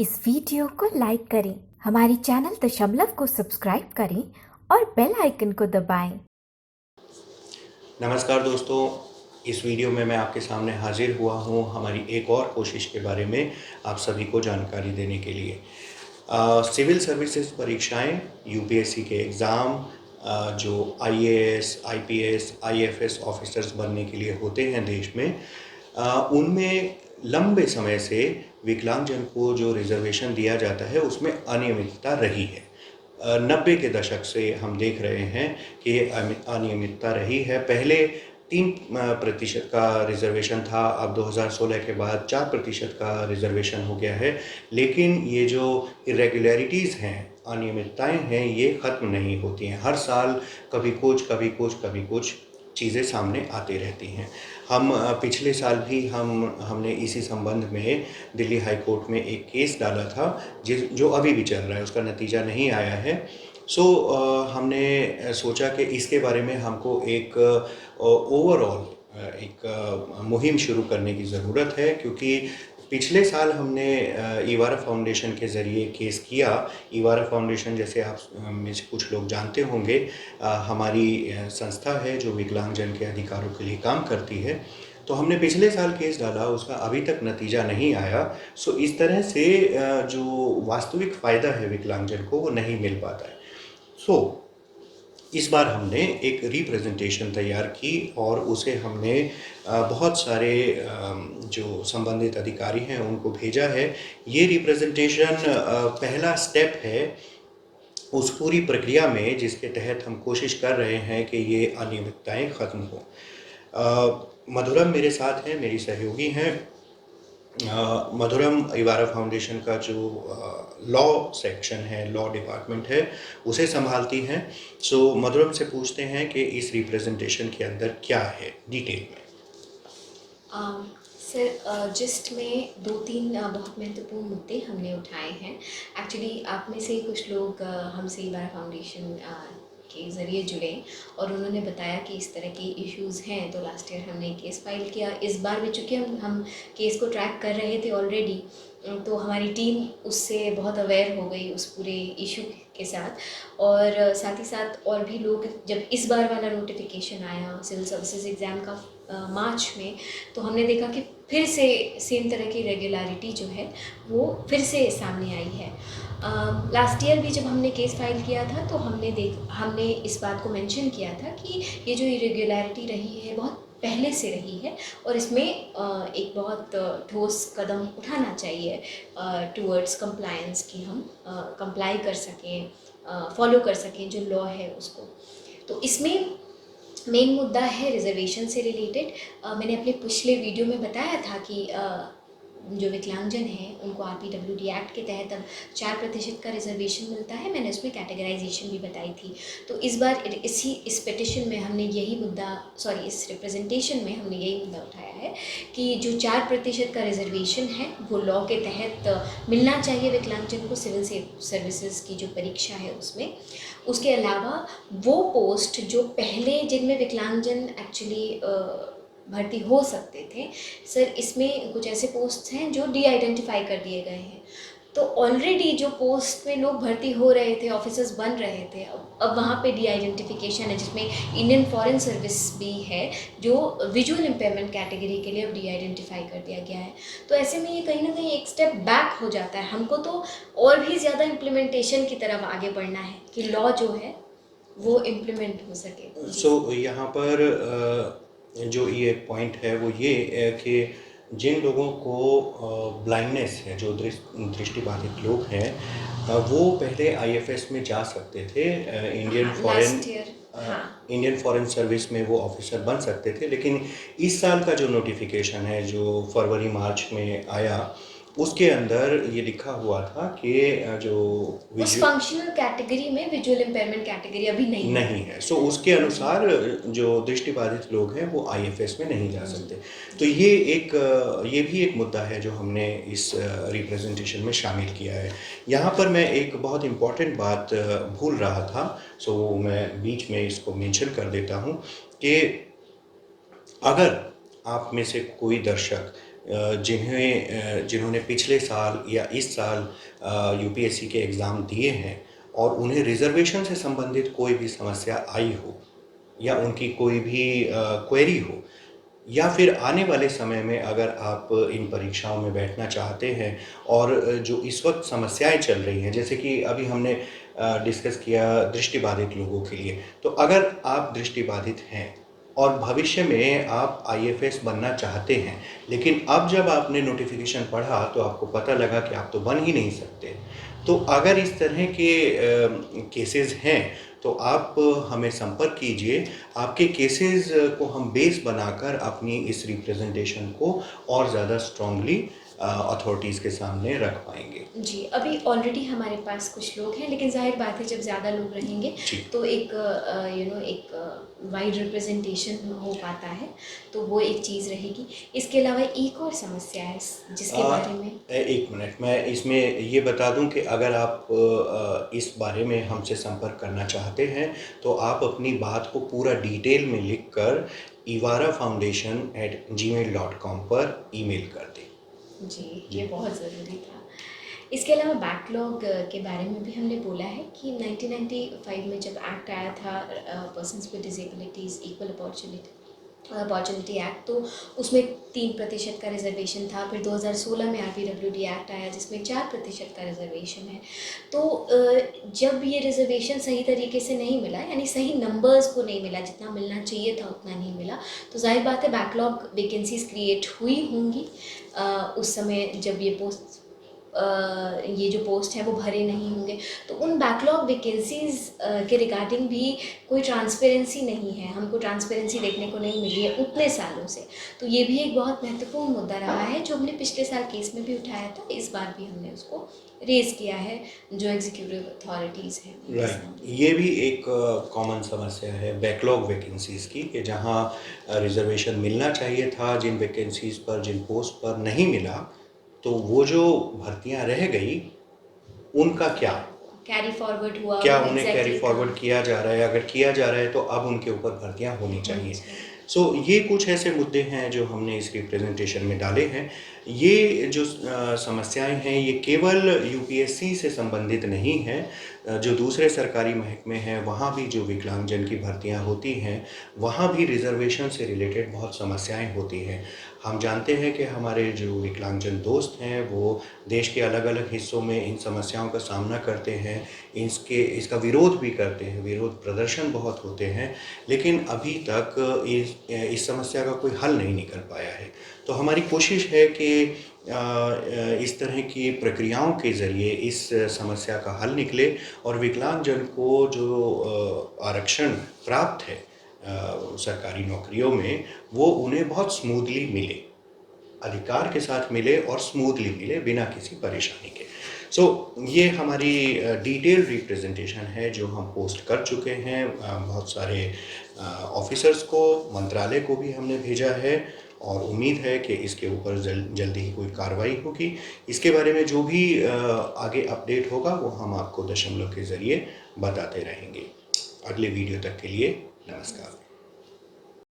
इस वीडियो को लाइक करें, हमारी चैनल दशमलव को सब्सक्राइब करें और बेल आइकन को दबाएं। नमस्कार दोस्तों, इस वीडियो में मैं आपके सामने हाजिर हुआ हूँ हमारी एक और कोशिश के बारे में आप सभी को जानकारी देने के लिए। सिविल सर्विसेज परीक्षाएं, यूपीएससी के एग्ज़ाम जो आईएएस, आईपीएस, आईएफएस ऑफिसर्स बनने के लिए होते हैं देश में, उनमें लंबे समय से विकलांगजन को जो रिजर्वेशन दिया जाता है उसमें अनियमितता रही है। 90 के दशक से हम देख रहे हैं कि ये अनियमितता रही है। पहले 3% का रिजर्वेशन था, अब 2016 के बाद 4% का रिजर्वेशन हो गया है। लेकिन ये जो इरेगुलरिटीज़ हैं, अनियमितताएं हैं, ये ख़त्म नहीं होती हैं। हर साल कभी कुछ चीज़ें सामने आती रहती हैं। हम पिछले साल भी हमने इसी संबंध में दिल्ली हाई कोर्ट में एक केस डाला था जो अभी भी चल रहा है, उसका नतीजा नहीं आया है। हमने सोचा कि इसके बारे में हमको एक ओवरऑल एक मुहिम शुरू करने की ज़रूरत है, क्योंकि पिछले साल हमने ईवारा फाउंडेशन के ज़रिए केस किया। ईवारा फाउंडेशन, जैसे आप में से कुछ लोग जानते होंगे, हमारी संस्था है जो विकलांगजन के अधिकारों के लिए काम करती है। तो हमने पिछले साल केस डाला, उसका अभी तक नतीजा नहीं आया। इस तरह से जो वास्तविक फ़ायदा है विकलांगजन को वो नहीं मिल पाता है। इस बार हमने एक रिप्रेजेंटेशन तैयार की और उसे हमने बहुत सारे जो संबंधित अधिकारी हैं उनको भेजा है। ये रिप्रेजेंटेशन पहला स्टेप है उस पूरी प्रक्रिया में जिसके तहत हम कोशिश कर रहे हैं कि ये अनियमितताएं ख़त्म हो। मधुरम मेरे साथ हैं, मेरी सहयोगी हैं। मधुरम ईवारा फाउंडेशन का जो लॉ सेक्शन है, लॉ डिपार्टमेंट है, उसे संभालती हैं। मधुरम से पूछते हैं कि इस रिप्रेजेंटेशन के अंदर क्या है डिटेल में। सर, जस्ट में 2-3 बहुत महत्वपूर्ण मुद्दे हमने उठाए हैं। एक्चुअली आप में से कुछ लोग हमसे ईवारा फाउंडेशन के ज़रिए जुड़े और उन्होंने बताया कि इस तरह के इश्यूज़ हैं, तो लास्ट ईयर हमने केस फाइल किया। इस बार भी चूँकि हम केस को ट्रैक कर रहे थे ऑलरेडी, तो हमारी टीम उससे बहुत अवेयर हो गई उस पूरे इशू के साथ। और साथ ही साथ और भी लोग, जब इस बार वाला नोटिफिकेशन आया सिविल सर्विसेज एग्ज़ाम का मार्च में, तो हमने देखा कि फिर से सेम तरह की रेगुलरिटी जो है वो फिर से सामने आई है। लास्ट ईयर भी जब हमने केस फाइल किया था तो हमने इस बात को मेंशन किया था कि ये जो इरेगुलरिटी रही है बहुत पहले से रही है और इसमें एक बहुत ठोस कदम उठाना चाहिए टूवर्ड्स कंप्लायंस, कि हम कंप्लाई कर सकें, फॉलो कर सकें जो लॉ है उसको। तो इसमें मेन मुद्दा है रिजर्वेशन से रिलेटेड। मैंने अपने पिछले वीडियो में बताया था कि जो विकलांगजन हैं उनको RPWD एक्ट के तहत अब 4% का रिजर्वेशन मिलता है। मैंने उसमें कैटेगराइजेशन भी बताई थी। तो इस बार इस पिटिशन में हमने यही मुद्दा, इस रिप्रेजेंटेशन में हमने यही मुद्दा उठाया है कि जो 4% का रिजर्वेशन है वो लॉ के तहत मिलना चाहिए विकलांगजन को सिविल सर्विसेज की जो परीक्षा है उसमें। उसके अलावा वो पोस्ट जो पहले जिनमें विकलांगजन एक्चुअली भर्ती हो सकते थे, सर इसमें कुछ ऐसे पोस्ट हैं जो डी आइडेंटिफाई कर दिए गए हैं। तो ऑलरेडी जो पोस्ट में लोग भर्ती हो रहे थे, ऑफिसर्स बन रहे थे, अब वहाँ पे डी आइडेंटिफिकेशन है, जिसमें इंडियन फॉरेन सर्विस भी है जो विजुअल इम्पेयरमेंट कैटेगरी के लिए अब डी आइडेंटिफाई कर दिया गया है। तो ऐसे में ये कहीं ना कहीं एक स्टेप बैक हो जाता है। हमको तो और भी ज़्यादा इम्प्लीमेंटेशन की तरफ आगे बढ़ना है कि लॉ जो है वो इम्प्लीमेंट हो सके। यहाँ पर जो ये पॉइंट है वो ये है कि जिन लोगों को ब्लाइंडनेस है, जो दृष्टिबाधित लोग हैं, वो पहले आईएफएस में जा सकते थे। इंडियन फॉरेन सर्विस में वो ऑफिसर बन सकते थे। लेकिन इस साल का जो नोटिफिकेशन है जो फरवरी मार्च में आया, उसके अंदर ये लिखा हुआ था कि जो उस फंक्शनल कैटेगरी में विजुअल इम्पेयरमेंट कैटेगरी अभी नहीं है। उसके अनुसार जो दृष्टिबाधित लोग हैं वो आईएफएस में नहीं जा सकते। तो ये भी एक मुद्दा है जो हमने इस रिप्रेजेंटेशन में शामिल किया है। यहाँ पर मैं एक बहुत इम्पॉर्टेंट बात भूल रहा था, मैं बीच में इसको मेंशन कर देता हूँ कि अगर आप में से कोई दर्शक जिन्होंने पिछले साल या इस साल यूपीएससी के एग्ज़ाम दिए हैं और उन्हें रिजर्वेशन से संबंधित कोई भी समस्या आई हो या उनकी कोई भी क्वेरी हो, या फिर आने वाले समय में अगर आप इन परीक्षाओं में बैठना चाहते हैं और जो इस वक्त समस्याएं चल रही हैं, जैसे कि अभी हमने डिस्कस किया दृष्टिबाधित लोगों के लिए, तो अगर आप दृष्टिबाधित हैं और भविष्य में आप आईएफएस बनना चाहते हैं, लेकिन अब जब आपने नोटिफिकेशन पढ़ा तो आपको पता लगा कि आप तो बन ही नहीं सकते, तो अगर इस तरह के केसेस हैं तो आप हमें संपर्क कीजिए। आपके केसेस को हम बेस बनाकर अपनी इस रिप्रेजेंटेशन को और ज़्यादा स्ट्रांगली अथॉरिटीज़ के सामने रख पाएंगे। जी, अभी ऑलरेडी हमारे पास कुछ लोग हैं, लेकिन ज़ाहिर बात है जब ज़्यादा लोग रहेंगे तो एक एक वाइड रिप्रेजेंटेशन हो पाता है, तो वो एक चीज़ रहेगी। इसके अलावा एक और समस्या है जिसके बारे में एक मिनट, मैं इसमें ये बता दूं कि अगर आप इस बारे में हमसे संपर्क करना चाहते हैं तो आप अपनी बात को पूरा डिटेल में लिखकर evarafoundation@gmail.com पर ईमेल कर दें। जी, ये बहुत ज़रूरी था। इसके अलावा बैकलॉग के बारे में भी हमने बोला है कि 1995 में जब एक्ट आया था persons with disabilities equal opportunity act, तो उसमें 3% का रिजर्वेशन था। फिर 2016 में RPWD एक्ट आया जिसमें 4% का रिजर्वेशन है। तो जब ये रिजर्वेशन सही तरीके से नहीं मिला, यानी सही नंबर्स को नहीं मिला, जितना मिलना चाहिए था उतना नहीं मिला, तो जाहिर बात है बैकलॉग वैकेंसीज़ क्रिएट हुई होंगी उस समय जब ये जो पोस्ट है वो भरे नहीं होंगे। तो उन बैकलॉग वैकेंसीज़ के रिगार्डिंग भी कोई ट्रांसपेरेंसी नहीं है, हमको ट्रांसपेरेंसी देखने को नहीं मिली है उतने सालों से। तो ये भी एक बहुत महत्वपूर्ण मुद्दा रहा है जो हमने पिछले साल केस में भी उठाया था, इस बार भी हमने उसको रेज़ किया है जो एग्जीक्यूटिव अथॉरिटीज़ हैं। राइट, ये भी एक कॉमन समस्या है बैकलॉग वैकेंसीज़ की, कि जहाँ रिजर्वेशन मिलना चाहिए था जिन वैकेंसीज़ पर, जिन पोस्ट पर नहीं मिला, तो वो जो भर्तियां रह गई उनका क्या कैरी फॉरवर्ड हुआ, क्या उन्हें कैरी फॉरवर्ड किया जा रहा है? अगर किया जा रहा है तो अब उनके ऊपर भर्तियां होनी चाहिए। सो ये कुछ ऐसे मुद्दे हैं जो हमने इस रिप्रेजेंटेशन में डाले हैं। ये जो समस्याएं हैं ये केवल यूपीएससी से संबंधित नहीं है, जो दूसरे सरकारी महकमे हैं वहाँ भी जो विकलांगजन की भर्तियां होती हैं वहाँ भी रिजर्वेशन से रिलेटेड बहुत समस्याएं होती हैं। हम जानते हैं कि हमारे जो विकलांगजन दोस्त हैं वो देश के अलग अलग हिस्सों में इन समस्याओं का सामना करते हैं, इसका विरोध भी करते हैं, विरोध प्रदर्शन बहुत होते हैं, लेकिन अभी तक इस समस्या का कोई हल नहीं निकल पाया है। तो हमारी कोशिश है कि इस तरह की प्रक्रियाओं के ज़रिए इस समस्या का हल निकले और विकलांगजन को जो आरक्षण प्राप्त है सरकारी नौकरियों में वो उन्हें बहुत स्मूथली मिले, अधिकार के साथ मिले और स्मूथली मिले बिना किसी परेशानी के। ये हमारी डिटेल रिप्रेजेंटेशन है जो हम पोस्ट कर चुके हैं, बहुत सारे ऑफिसर्स को, मंत्रालय को भी हमने भेजा है और उम्मीद है कि इसके ऊपर जल्दी ही कोई कार्रवाई होगी। इसके बारे में जो भी आगे अपडेट होगा वो हम आपको दशमलव के ज़रिए बताते रहेंगे। अगले वीडियो तक के लिए नमस्कार।